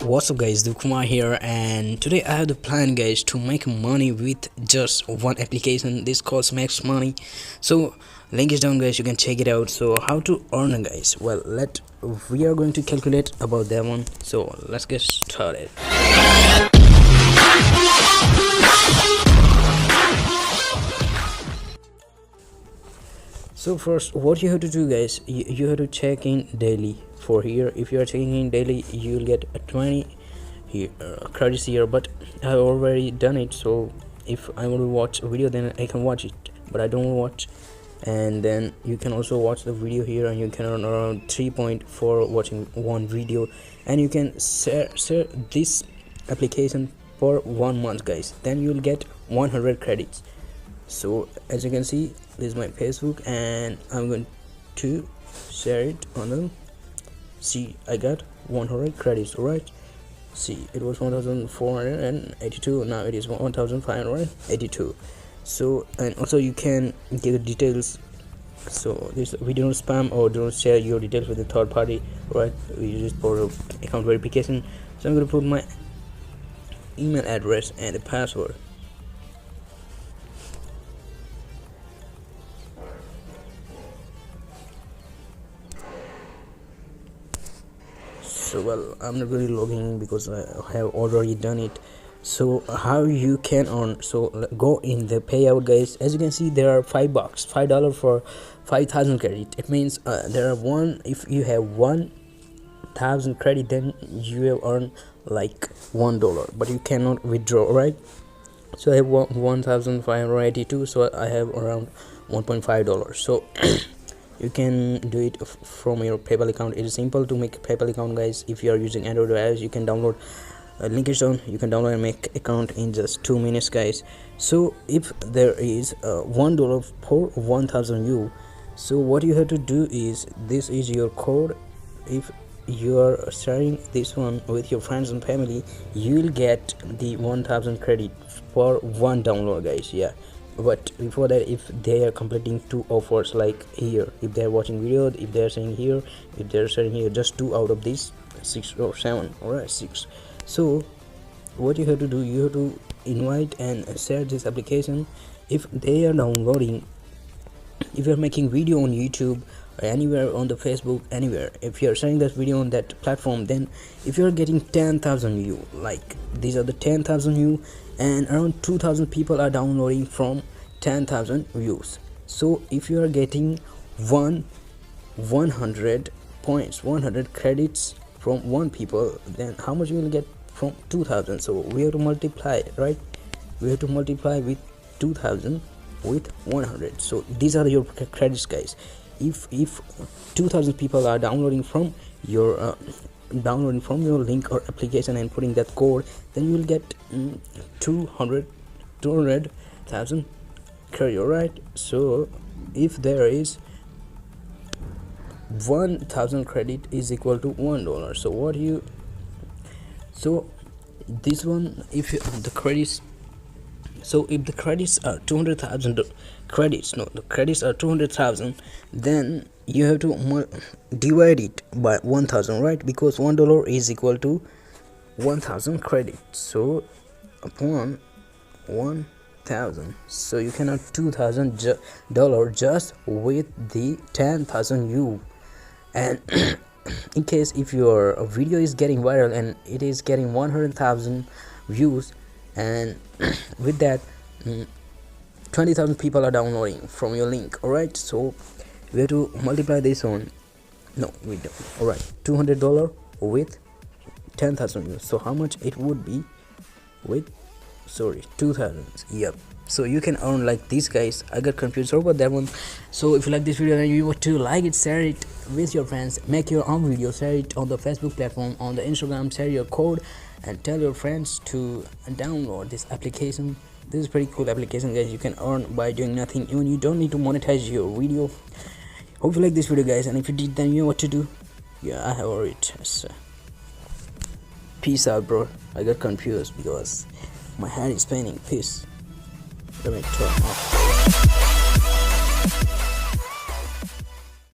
What's up guys, Kumar here, and today I have the plan guys to make money with just one application. This calls Max Money. So link is down guys, you can check it out. So how to earn guys? Well, we are going to calculate about that one. So let's get started. So first, what you have to do guys, you have to check in daily. For here, if you are checking in daily, you will get a 20 here credits here, but I have already done it. So if I want to watch a video, then I can watch it, but I don't watch. And then you can also watch the video here, and you can earn around 3 point for watching one video. And you can share this application for 1 month guys, then you will get 100 credits. So as you can see, this is my Facebook, and I'm going to share it on them. See, I got 100 credits. All right, see, it was 1482, now it is 1582. So, and also you can get the details. So this, we don't spam or don't share your details with the third party, right? We use for account verification. So I'm going to put my email address and the password. So well, I'm not really logging in because I have already done it. So how you can earn? So go in the payout guys. As you can see, there are $5 for 5,000 credit. It means there are if you have 1,000 credit, then you have earned like $1, but you cannot withdraw, right? So I have 1,582, so I have around $1.5. So you can do it from your PayPal account. It is simple to make a PayPal account guys. If you are using Android or iOS, you can download, link is down, you can download and make account in just 2 minutes guys. So if there is $1 for 1,000 view, so what you have to do is, this is your code. If you are sharing this one with your friends and family, you will get the 1,000 credit for one download guys. Yeah, but before that, if they are completing 2 offers, like here, if they are watching video, if they are saying here, if they are saying here, just 2 out of these 6 or 7, all right, 6. So what you have to do, you have to invite and share this application. If they are downloading, if you are making video on YouTube or anywhere on the Facebook, anywhere, if you are sharing that video on that platform, then if you are getting 10,000 view, like these are the 10,000 view, and around 2,000 people are downloading from 10,000 views. So if you are getting 100 points, 100 credits from one people, then how much you will get from 2,000? So we have to multiply, right? We have to multiply with 2,000 with 100. So these are your credits guys. If 2,000 people are downloading from your link or application and putting that code, then you will get 200,000 credit, right? So if there is 1,000 credit is equal to $1. So this one, if the credits, so if the credits are 200,000 credits, no, the credits are 200,000, then you have to divide it by 1,000, right? Because $1 is equal to 1,000 credits. So upon 1,000, so you can earn $2,000 just with the 10,000 view. And in case if your video is getting viral and it is getting 100,000 views, and with that 20,000 people are downloading from your link, all right? So we have to multiply this on, no, we don't, all right, $200 with 10,000 views. So how much it would be with, sorry, 2,000? Yep. So you can earn like these guys. I got confused, sorry about that one. So if you like this video and you want to like it, share it with your friends, make your own video, share it on the Facebook platform, on the Instagram, share your code and tell your friends to download this application. This is pretty cool application guys. You can earn by doing nothing, even you don't need to monetize your video. Hope you like this video guys, and if you did, then you know what to do. Yeah, I have already. So peace out bro, I got confused because my head is spinning. Peace. Let me turn off.